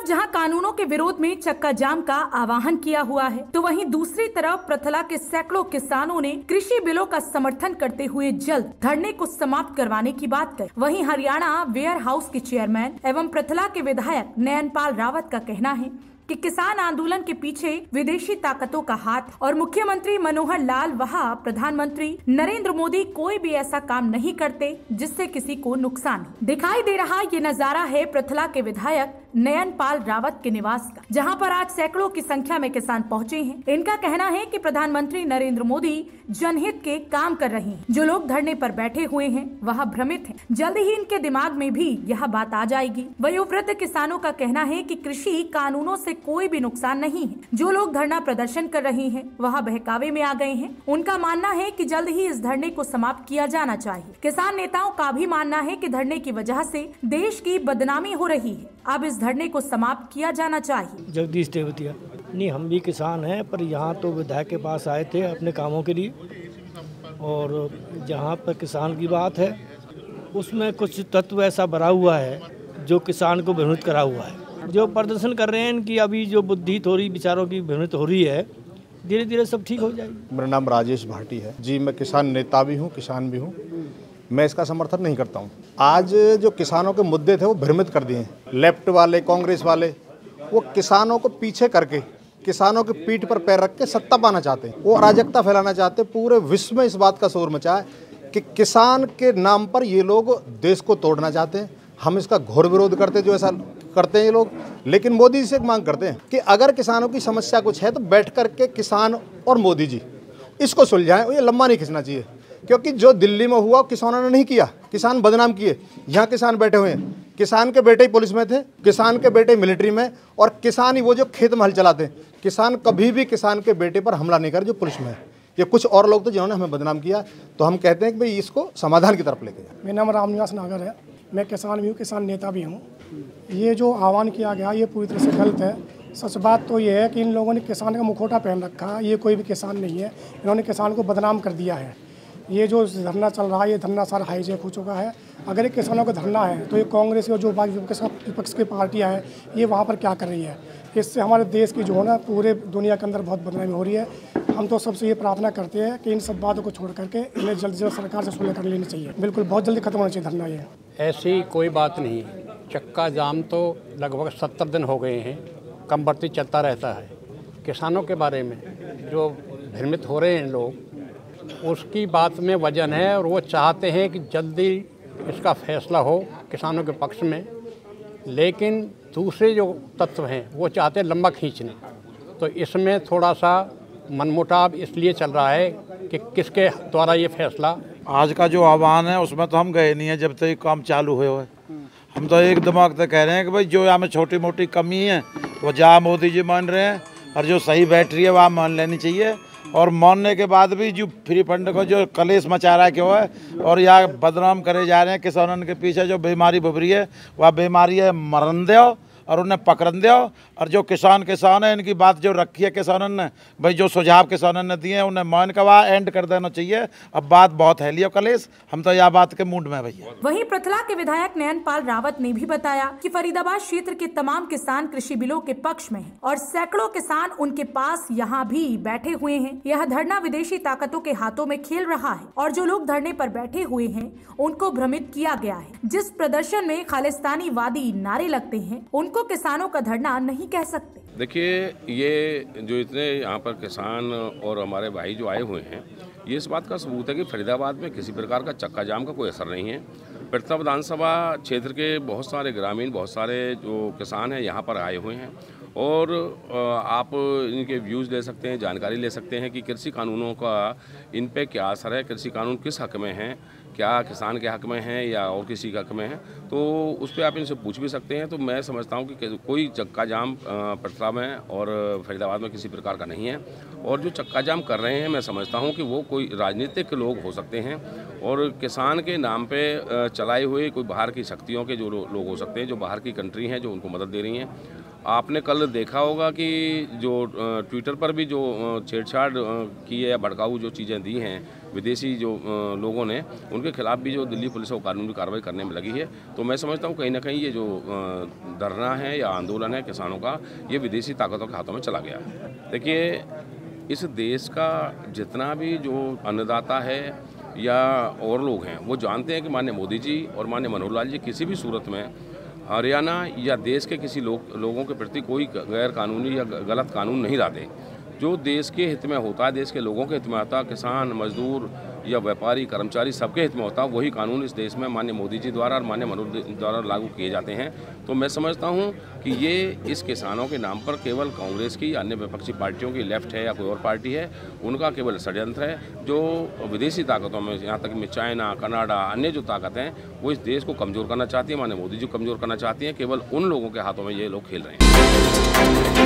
तरफ जहां कानूनों के विरोध में चक्का जाम का आह्वान किया हुआ है, तो वहीं दूसरी तरफ प्रथला के सैकड़ों किसानों ने कृषि बिलों का समर्थन करते हुए जल्द धरने को समाप्त करवाने की बात कही। वहीं हरियाणा वेयर हाउस के चेयरमैन एवं प्रथला के विधायक नयनपाल रावत का कहना है कि किसान आंदोलन के पीछे विदेशी ताकतों का हाथ और मुख्यमंत्री मनोहर लाल व प्रधानमंत्री नरेंद्र मोदी कोई भी ऐसा काम नहीं करते जिससे किसी को नुकसान हो। दिखाई दे रहा ये नजारा है प्रथला के विधायक नयनपाल रावत के निवास का, जहां पर आज सैकड़ों की संख्या में किसान पहुंचे हैं। इनका कहना है कि प्रधानमंत्री नरेंद्र मोदी जनहित के काम कर रहे हैं। जो लोग धरने पर बैठे हुए हैं वह भ्रमित हैं। जल्द ही इनके दिमाग में भी यह बात आ जाएगी। वयोवृद्ध किसानों का कहना है कि कृषि कानूनों से कोई भी नुकसान नहीं है। जो लोग धरना प्रदर्शन कर रहे हैं वह बहकावे में आ गए हैं। उनका मानना है कि जल्द ही इस धरने को समाप्त किया जाना चाहिए। किसान नेताओं का भी मानना है कि धरने की वजह से देश की बदनामी हो रही है। अब इस धरने को समाप्त किया जाना चाहिए। जगदीश तेवतिया। नहीं, हम भी किसान हैं, पर यहाँ तो विधायक के पास आए थे अपने कामों के लिए, और जहाँ पर किसान की बात है उसमें कुछ तत्व ऐसा भरा हुआ है जो किसान को भ्रमित करा हुआ है। जो प्रदर्शन कर रहे हैं इनकी अभी जो बुद्धि थोड़ी विचारों की भ्रमित हो रही है, धीरे धीरे सब ठीक हो जाएगी। मेरा नाम राजेश भाटी है जी। मैं किसान नेता भी हूँ, किसान भी हूँ। मैं इसका समर्थन नहीं करता हूँ। आज जो किसानों के मुद्दे थे वो भ्रमित कर दिए हैं लेफ्ट वाले, कांग्रेस वाले। वो किसानों को पीछे करके किसानों की पीठ पर पैर रख के सत्ता पाना चाहते हैं। वो अराजकता फैलाना चाहते हैं। पूरे विश्व में इस बात का शोर मचा है कि किसान के नाम पर ये लोग देश को तोड़ना चाहते हैं। हम इसका घोर विरोध करते हैं जो ऐसा करते हैं ये लोग। लेकिन मोदी जी से एक मांग करते हैं कि अगर किसानों की समस्या कुछ है तो बैठ करके किसान और मोदी जी इसको सुलझाएं। ये लंबा नहीं खींचना चाहिए, क्योंकि जो दिल्ली में हुआ किसानों ने नहीं किया, किसान बदनाम किए। यहाँ किसान बैठे हुए हैं, किसान के बेटे ही पुलिस में थे, किसान के बेटे मिलिट्री में, और किसान ही वो जो खेत में हल चलाते हैं। किसान कभी भी किसान के बेटे पर हमला नहीं करे जो पुलिस में है। ये कुछ और लोग थे जिन्होंने हमें बदनाम किया। तो हम कहते हैं कि भाई इसको समाधान की तरफ लेके जाए। मेरा नाम रामनिवास नागर है। मैं किसान भी हूँ, किसान नेता भी हूँ। ये जो आह्वान किया गया ये पूरी तरह से गलत है। सच बात तो ये है कि इन लोगों ने किसान का मुखौटा पहन रखा है। ये कोई भी किसान नहीं है। इन्होंने किसान को बदनाम कर दिया है। ये जो धरना चल रहा है ये धरना सारा हाईजैक हो चुका है। अगर ये किसानों का धरना है तो ये कांग्रेस और जो बाकी विपक्ष की पार्टियां हैं ये वहाँ पर क्या कर रही है। इससे हमारे देश की जो है ना पूरे दुनिया के अंदर बहुत बदनामी हो रही है। हम तो सबसे ये प्रार्थना करते हैं कि इन सब बातों को छोड़ करके इन्हें जल्द से जल्द सरकार से सुलह कर लेनी चाहिए। बिल्कुल बहुत जल्दी खत्म होना चाहिए धरना। ये ऐसी कोई बात नहीं। चक्का जाम तो लगभग 70 दिन हो गए हैं, कम बढ़ती चलता रहता है। किसानों के बारे में जो भ्रमित हो रहे हैं लोग, उसकी बात में वजन है, और वो चाहते हैं कि जल्दी इसका फैसला हो किसानों के पक्ष में। लेकिन दूसरे जो तत्व हैं वो चाहते हैं लंबा खींचने। तो इसमें थोड़ा सा मनमुटाव इसलिए चल रहा है कि किसके द्वारा ये फैसला। आज का जो आह्वान है उसमें तो हम गए नहीं है जब तक ये काम चालू हुए हुए। हम तो एक दिमाग तक कह रहे हैं कि भाई जो यहाँ में छोटी मोटी कमी है वो जहाँ मोदी जी मान रहे हैं, और जो सही बैठ रही है वहाँ मान लेनी चाहिए। और मानने के बाद भी जो फ्री फंड को जो कलेश मचा रहा है क्यों है, और यहाँ बदनाम करे जा रहे हैं किसानों के पीछे जो बीमारी भुभरी है वह बीमारी है मरन दो और उन्हें पकड़न दो। और जो किसान है इनकी बात जो रखी है किसानों ने, भाई जो सुझाव किसानों ने दिए हैं उन्हें मान का वहाँ एंड कर देना चाहिए। अब बात बहुत है लियो कलेश, हम तो यह बात के मूड में भैया। वहीं प्रथला के विधायक नयनपाल रावत ने भी बताया कि फरीदाबाद क्षेत्र के तमाम किसान कृषि बिलों के पक्ष में हैं और सैकड़ों किसान उनके पास यहाँ भी बैठे हुए हैं। यह धरना विदेशी ताकतों के हाथों में खेल रहा है और जो लोग धरने पर बैठे हुए हैं उनको भ्रमित किया गया है। जिस प्रदर्शन में खालिस्तानी वादी नारे लगते हैं उनको किसानों का धरना नहीं कह सकते। देखिए, ये जो इतने यहाँ पर किसान और हमारे भाई जो आए हुए हैं, ये इस बात का सबूत है कि फरीदाबाद में किसी प्रकार का चक्का जाम का कोई असर नहीं है। प्रथला विधानसभा क्षेत्र के बहुत सारे ग्रामीण, बहुत सारे जो किसान हैं यहाँ पर आए हुए हैं और आप इनके व्यूज़ ले सकते हैं, जानकारी ले सकते हैं कि कृषि कानूनों का इन पे क्या असर है, कृषि कानून किस हक में हैं, क्या किसान के हक में हैं या और किसी के हक में हैं, तो उस पर आप इनसे पूछ भी सकते हैं। तो मैं समझता हूं कि कोई चक्का जाम प्रथला में और फरीदाबाद में किसी प्रकार का नहीं है। और जो चक्का जाम कर रहे हैं मैं समझता हूं कि वो कोई राजनीतिक लोग हो सकते हैं और किसान के नाम पे चलाए हुए कोई बाहर की शक्तियों के जो लोग हो सकते हैं, जो बाहर की कंट्री हैं जो उनको मदद दे रही हैं। आपने कल देखा होगा कि जो ट्विटर पर भी जो छेड़छाड़ की है या भड़काऊ जो चीज़ें दी हैं विदेशी जो लोगों ने, उनके खिलाफ भी जो दिल्ली पुलिस को कानूनी कार्रवाई करने में लगी है। तो मैं समझता हूँ कहीं ना कहीं ये जो धरना है या आंदोलन है किसानों का, ये विदेशी ताकतों के हाथों में चला गया है। देखिए, इस देश का जितना भी जो अन्नदाता है या और लोग हैं, वो जानते हैं कि माननीय मोदी जी और माननीय मनोहर लाल जी किसी भी सूरत में हरियाणा या देश के किसी लोगों के प्रति कोई गैर कानूनी या गलत कानून नहीं लाते। जो देश के हित में होता है, देश के लोगों के हित में होता है, किसान, मजदूर या व्यापारी, कर्मचारी, सबके हित में होता है, वही कानून इस देश में माननीय मोदी जी द्वारा और माननीय मनोहर द्वारा लागू किए जाते हैं। तो मैं समझता हूं कि ये इस किसानों के नाम पर केवल कांग्रेस की, अन्य विपक्षी पार्टियों की, लेफ्ट है या कोई और पार्टी है, उनका केवल षड्यंत्र है। जो विदेशी ताकतों में, यहाँ तक में चाइना, कनाडा, अन्य जो ताकतें हैं, वो इस देश को कमज़ोर करना चाहती है, माननीय मोदी जी को कमज़ोर करना चाहती हैं। केवल उन लोगों के हाथों में ये लोग खेल रहे हैं।